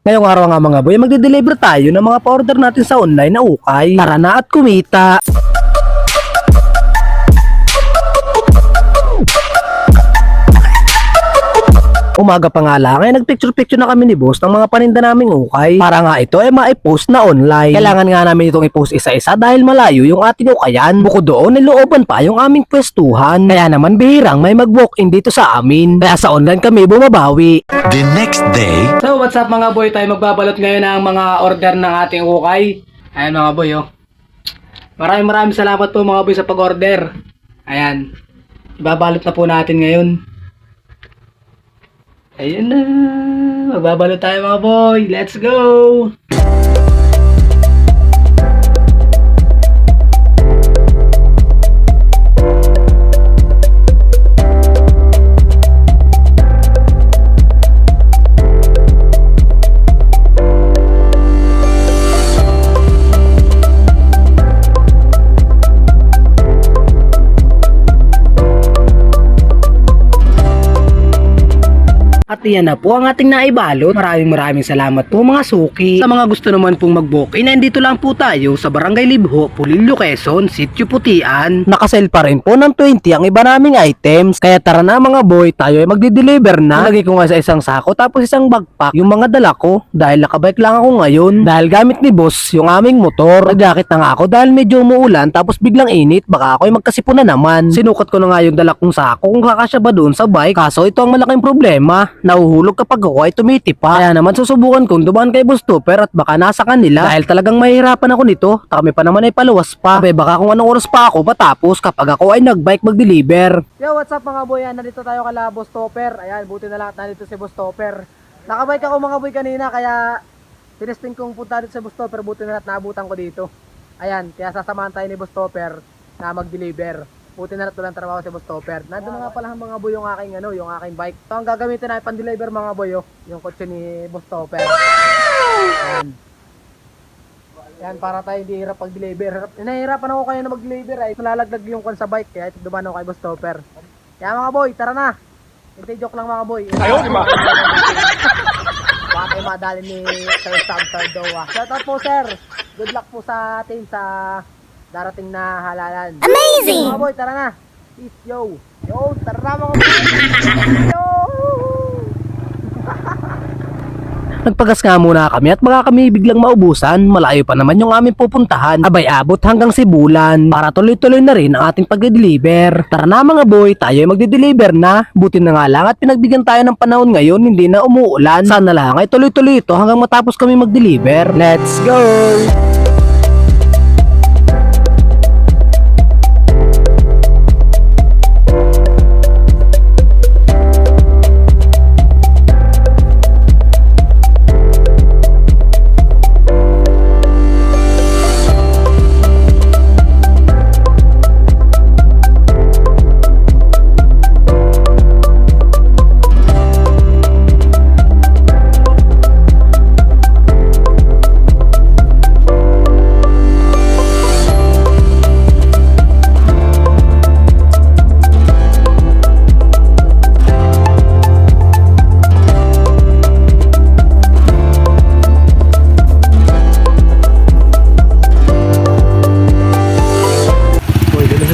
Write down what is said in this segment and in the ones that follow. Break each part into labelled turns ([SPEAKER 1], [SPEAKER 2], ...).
[SPEAKER 1] Ngayong araw nga mga boy, magde-deliver tayo ng mga pa-order natin sa online na ukay. Tara na at kumita! Umaga pa nga lang ay nagpicture-picture na kami ni boss ng mga paninda naming ukay para nga ito ay maipost na online. Kailangan nga namin itong ipost isa-isa dahil malayo yung ating ukayan. Bukod doon, nilooban pa yung aming pwestuhan. Kaya naman bihirang may mag-walk-in dito sa amin. Kaya sa online kami bumabawi.
[SPEAKER 2] The next day.
[SPEAKER 1] So what's up mga boy, tayo magbabalot ngayon ng mga order ng ating ukay. Ayan mga boy oh. Maraming salamat po mga boy sa pag-order. Ayan. Ibabalot na po natin ngayon. Ayun na. Magbabalot tayo mga boy. Let's go! At yan na po ang ating naibalot. Maraming salamat po mga suki. Sa mga gusto naman pong mag-book-in, nandito lang po tayo sa Barangay Libho, Pulilio, Quezon, Sitio Putian. Nakasell pa rin po ng 20 ang iba naming items. Kaya tara na mga boy, tayo ay magde-deliver na. Nalagay ko nga sa isang sako tapos isang backpack yung mga dala ko dahil nakabike lang ako ngayon. Dahil gamit ni boss yung aming motor. Nagjakit na nga ako dahil medyo umuulan tapos biglang init. Baka ako ay magkasipon na naman. Sinukat ko na nga yung dala kong sako kung kakasya ba doon sa bike. Kaso ito ang malaking problema. Nahuhulog kapag ako ay tumitipa. Kaya naman susubukan kong dumaan kay Boss Topper at baka nasa kanila dahil talagang mahihirapan ako nito. Kami pa naman ay paluwas pa. Sabi baka kung anong oras pa ako matapos kapag ako ay nagbike mag-deliver. Yo, what's up mga boy? Nandito tayo kala Boss Topper. Ayan, buti na lang nandito si Boss Topper. Nakabike ako mga boy kanina kaya tinesting kong punta dito si Boss Topper. Buti na lang naabutan ko dito. Ayan, kaya sasamahan tayo ni Boss Topper na mag-deliver. Buti na lang trabaho si Boss Topper. Nandun na nga pala mga boy yung aking bike. Ito ang gagamitin natin pan-deliver mga boy yung kotse ni Boss Topper. Ayan. Ayan, para tayo hindi hirap pag-deliver. Nahihirapan ako kayo na mag-deliver ay nalalaglag yung kon sa bike kaya ito dumaan ako kay Boss Topper. Kaya mga boy, tara na. Hindi joke lang mga boy. Ayaw, di ba? Baka kayo madali ni Sir Sam Sardoa. Shout out po sir. Good luck po sa atin sa darating na halalan. Amazing! Mga boy, tara na. Peace, yo. Yo, tara na mga boy. Yo! Nagpagas nga muna kami at baka kami biglang maubusan. Malayo pa naman yung aming pupuntahan. Abay abot hanggang Sibulan para tuloy-tuloy na rin ang ating pag-deliver. Tara na mga boy, tayo ay magde-deliver na. Buti na nga lang at pinagbigyan tayo ng panahon ngayon, hindi na umuulan. Sana lang ay tuloy-tuloy ito hanggang matapos kami mag-deliver. Let's go!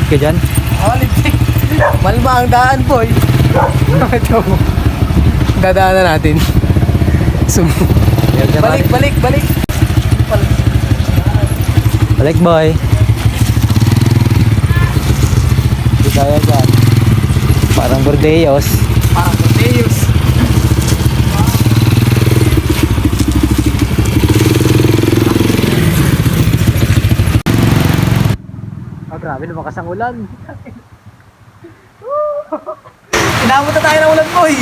[SPEAKER 1] Ka dyan? Oh, lipstick. Malma ang daan, boy. Ito mo. Dadaanan natin. Balik. Balik, boy. Hindi kaya dyan. Parang Bordeos. Grabe, lumakas ang ulan. Inabot na tayo ng ulan, boy.